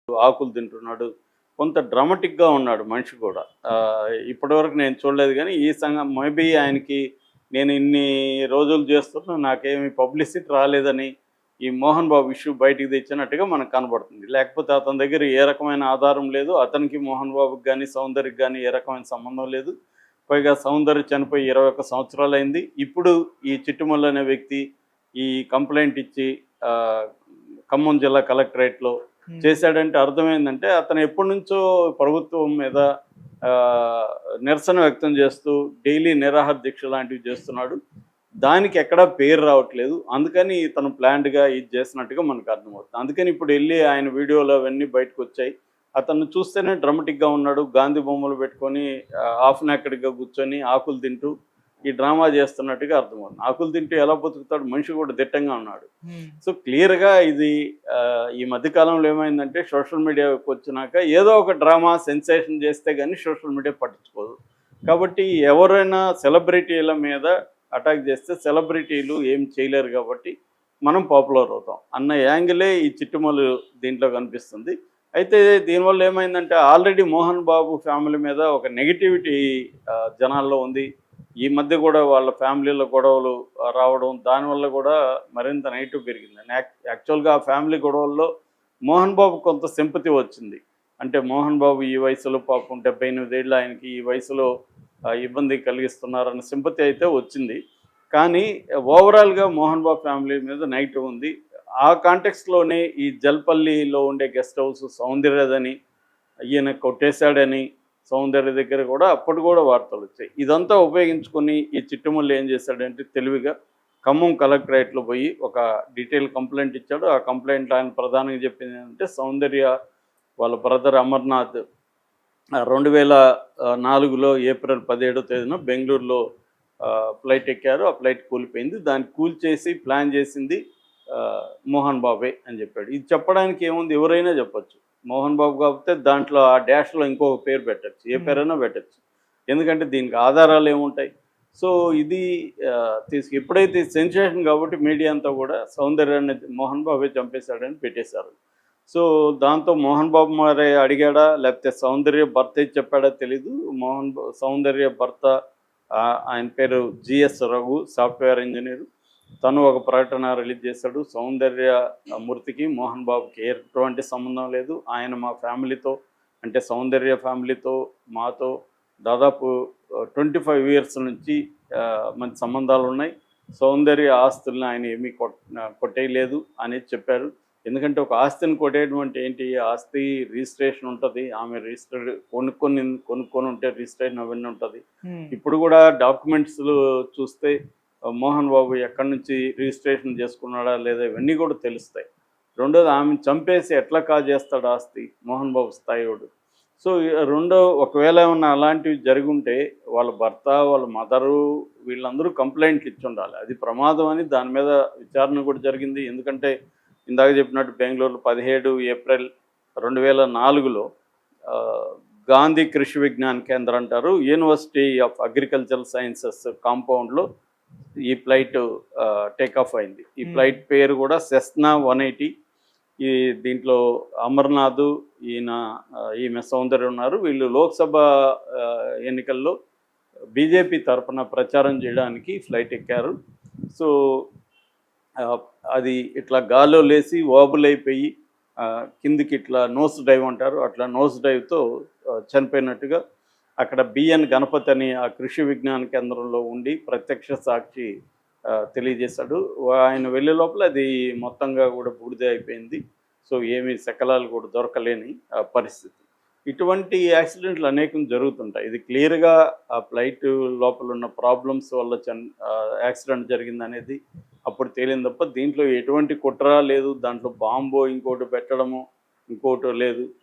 ఆకులు తింటున్నాడు. కొంత డ్రామాటిక్‌గా ఉన్నాడు మనిషి కూడా. ఇప్పటివరకు నేను చూడలేదు గానీ, ఈ మేబీ ఆయనకి నేను ఇన్ని రోజులు చేస్తున్నా నాకేమి పబ్లిసిటీ రాలేదని, ఈ మోహన్ బాబు ఇష్యూ బయటికి తెచ్చినట్టుగా మనకు కనబడుతుంది. లేకపోతే అతని దగ్గర ఏ రకమైన ఆధారం లేదు. అతనికి మోహన్ బాబుకి గానీ, సౌందర్యకి గానీ ఏ రకమైన సంబంధం లేదు. పైగా సౌందర్య చనిపోయి 21 సంవత్సరాలయింది. ఇప్పుడు ఈ చిట్టుమల్లు అనే వ్యక్తి ఈ కంప్లెయింట్ ఇచ్చి ఖమ్మం జిల్లా కలెక్టరేట్‌లో చేశాడంటే అర్థమైందంటే అతను ఎప్పటినుంచో ప్రభుత్వం మీద నిరసన వ్యక్తం చేస్తూ డైలీ నిరాహార దీక్ష లాంటివి చేస్తున్నాడు. దానికి ఎక్కడా పేరు రావట్లేదు. అందుకని ఇతను ప్లాన్డ్‌గా ఇది చేసినట్టుగా మనకు అర్థమవుతుంది. అందుకని ఇప్పుడు వెళ్ళి ఆయన వీడియోలు అవన్నీ బయటకొచ్చాయి. అతన్ని చూస్తేనే డ్రామాటిక్‌గా ఉన్నాడు. గాంధీ బొమ్మలు పెట్టుకొని హాఫ్ నేకెడ్‌గా కూర్చొని ఆకులు తింటూ ఈ డ్రామా చేస్తున్నట్టుగా అర్థమవుతుంది. ఆకులు తింటూ ఎలా బతుకుతాడు? మనిషి కూడా దిట్టంగా ఉన్నాడు. సో క్లియర్‌గా ఇది ఈ మధ్య కాలంలో ఏమైందంటే సోషల్ మీడియాకి వచ్చినాక ఏదో ఒక డ్రామా సెన్సేషన్ చేస్తే గానీ సోషల్ మీడియా పట్టించుకోదు. కాబట్టి ఎవరైనా సెలబ్రిటీల మీద అటాక్ చేస్తే సెలబ్రిటీలు ఏం చేయలేరు కాబట్టి మనం పాపులర్ అవుతాం అన్న యాంగిలే ఈ చిట్టుమల్లు దీంట్లో కనిపిస్తుంది. అయితే దీనివల్ల ఏమైందంటే ఆల్రెడీ మోహన్ బాబు ఫ్యామిలీ మీద ఒక నెగిటివిటీ జనాల్లో ఉంది. ఈ మధ్య కూడా వాళ్ళ ఫ్యామిలీలో గొడవలు రావడం దానివల్ల కూడా మరింత నెగిటివ్ పెరిగింది. యాక్చువల్గా ఆ ఫ్యామిలీ గొడవల్లో మోహన్ బాబు కొంత సింపతి వచ్చింది. అంటే మోహన్ బాబు ఈ వయసులో పాపం 78 ఏళ్ళు ఆయనకి ఈ వయసులో ఇబ్బంది కలిగిస్తున్నారన్న సింపతి అయితే వచ్చింది. కానీ ఓవరాల్గా మోహన్ బాబు ఫ్యామిలీ మీద నెగిటివ్ ఉంది. ఆ కాంటెక్స్ట్లోనే ఈ జల్పల్లిలో ఉండే గెస్ట్ హౌస్ సౌందర్యదని ఈయన కొట్టేశాడని సౌందర్య దగ్గర కూడా అప్పుడు కూడా వార్తలు వచ్చాయి. ఇదంతా ఉపయోగించుకొని ఈ చిట్టుమల్లి ఏం చేశాడంటే తెలివిగా ఖమ్మం కలెక్టరేట్లో పోయి ఒక డీటెయిల్ కంప్లైంట్ ఇచ్చాడు. ఆ కంప్లైంట్ ఆయన ప్రధానంగా చెప్పింది ఏంటంటే సౌందర్య వాళ్ళ బ్రదర్ అమర్నాథ్ 2004లో ఏప్రిల్ 17వ తేదీన బెంగళూరులో ఫ్లైట్ ఎక్కారు. ఆ ఫ్లైట్ కూలిపోయింది. దాన్ని కూల్చేసి ప్లాన్ చేసింది మోహన్ బాబే అని చెప్పాడు. ఇది చెప్పడానికి ఏముంది, ఎవరైనా చెప్పొచ్చు. మోహన్ బాబు కాకపోతే దాంట్లో ఆ డాష్లో ఇంకొక పేరు పెట్టచ్చు, ఏ పేరైనా పెట్టచ్చు. ఎందుకంటే దీనికి ఆధారాలు ఏముంటాయి. సో ఇది ఎప్పుడైతే సెన్సేషన్ కాబట్టి మీడియా అంతా కూడా సౌందర్యాన్ని మోహన్ బాబే చంపేశాడని పెట్టేశారు. సో దాంతో మోహన్ బాబు మరే అడిగాడా లేకపోతే సౌందర్య భర్త చెప్పాడా తెలీదు. సౌందర్య భర్త ఆయన పేరు జిఎస్ రఘు, సాఫ్ట్వేర్ ఇంజనీరు. తను ఒక ప్రకటన రిలీజ్ చేశాడు. సౌందర్య మూర్తికి మోహన్ బాబుకి ఎటువంటి సంబంధం లేదు. ఆయన మా ఫ్యామిలీతో అంటే సౌందర్య ఫ్యామిలీతో మాతో దాదాపు 25 ఇయర్స్ నుంచి మంచి సంబంధాలు ఉన్నాయి. సౌందర్య ఆస్తుల్ని ఆయన ఏమీ కొట్టేయలేదు అనేది చెప్పారు. ఎందుకంటే ఒక ఆస్తిని కొట్టేయడం అంటే ఏంటి, ఆస్తి రిజిస్ట్రేషన్ ఉంటుంది. ఆమె రిజిస్టర్డ్ కొనుక్కొని ఉంటే రిజిస్ట్రేషన్ అవన్నీ ఉంటుంది. ఇప్పుడు కూడా డాక్యుమెంట్స్ చూస్తే మోహన్ బాబు ఎక్కడి నుంచి రిజిస్ట్రేషన్ చేసుకున్నాడా లేదా ఇవన్నీ కూడా తెలుస్తాయి. రెండోది ఆమెను చంపేసి ఎట్లా కాజేస్తాడు ఆస్తి మోహన్ బాబు స్థాయివాడు. సో ఒకవేళ ఏమన్నా అలాంటివి జరుగుంటే వాళ్ళ భర్త వాళ్ళ మదరు వీళ్ళందరూ కంప్లైంట్లు ఇచ్చి ఉండాలి. అది ప్రమాదం అని దాని మీద విచారణ కూడా జరిగింది. ఎందుకంటే ఇందాక చెప్పినట్టు బెంగళూరు 17 ఏప్రిల్ 2004లో గాంధీ కృషి విజ్ఞాన్ కేంద్ర అంటారు, యూనివర్సిటీ ఆఫ్ అగ్రికల్చరల్ సైన్సెస్ కాంపౌండ్లో ఈ ఫ్లైట్ టేకాఫ్ అయింది. ఈ ఫ్లైట్ పేరు కూడా సెస్నా 180. ఈ దీంట్లో అమర్నాథ్ ఈమె సౌందర్య ఉన్నారు. వీళ్ళు లోక్సభ ఎన్నికల్లో బీజేపీ తరఫున ప్రచారం చేయడానికి ఫ్లైట్ ఎక్కారు. సో అది ఇట్లా గాల్లో లేచి ఓబులైపోయి కిందికి ఇట్లా నోస్ డైవ్ అంటారు, అట్లా నోస్ డైవ్తో చనిపోయినట్టుగా అక్కడ బిఎన్ గణపతి అని ఆ కృషి విజ్ఞాన కేంద్రంలో ఉండి ప్రత్యక్ష సాక్షి తెలియజేశాడు. ఆయన వెళ్ళే లోపల అది మొత్తంగా కూడా బూడిదే అయిపోయింది. సో ఏమీ శకలాలు కూడా దొరకలేని పరిస్థితి. ఇటువంటి యాక్సిడెంట్లు అనేకం జరుగుతుంటాయి. ఇది క్లియర్గా ఆ ఫ్లైట్ లోపల ఉన్న ప్రాబ్లమ్స్ వల్ల యాక్సిడెంట్ జరిగిందనేది అప్పుడు తేలింది తప్ప దీంట్లో ఎటువంటి కుట్ర లేదు. దాంట్లో బాంబో ఇంకోటి పెట్టడము ఇంకోటి లేదు.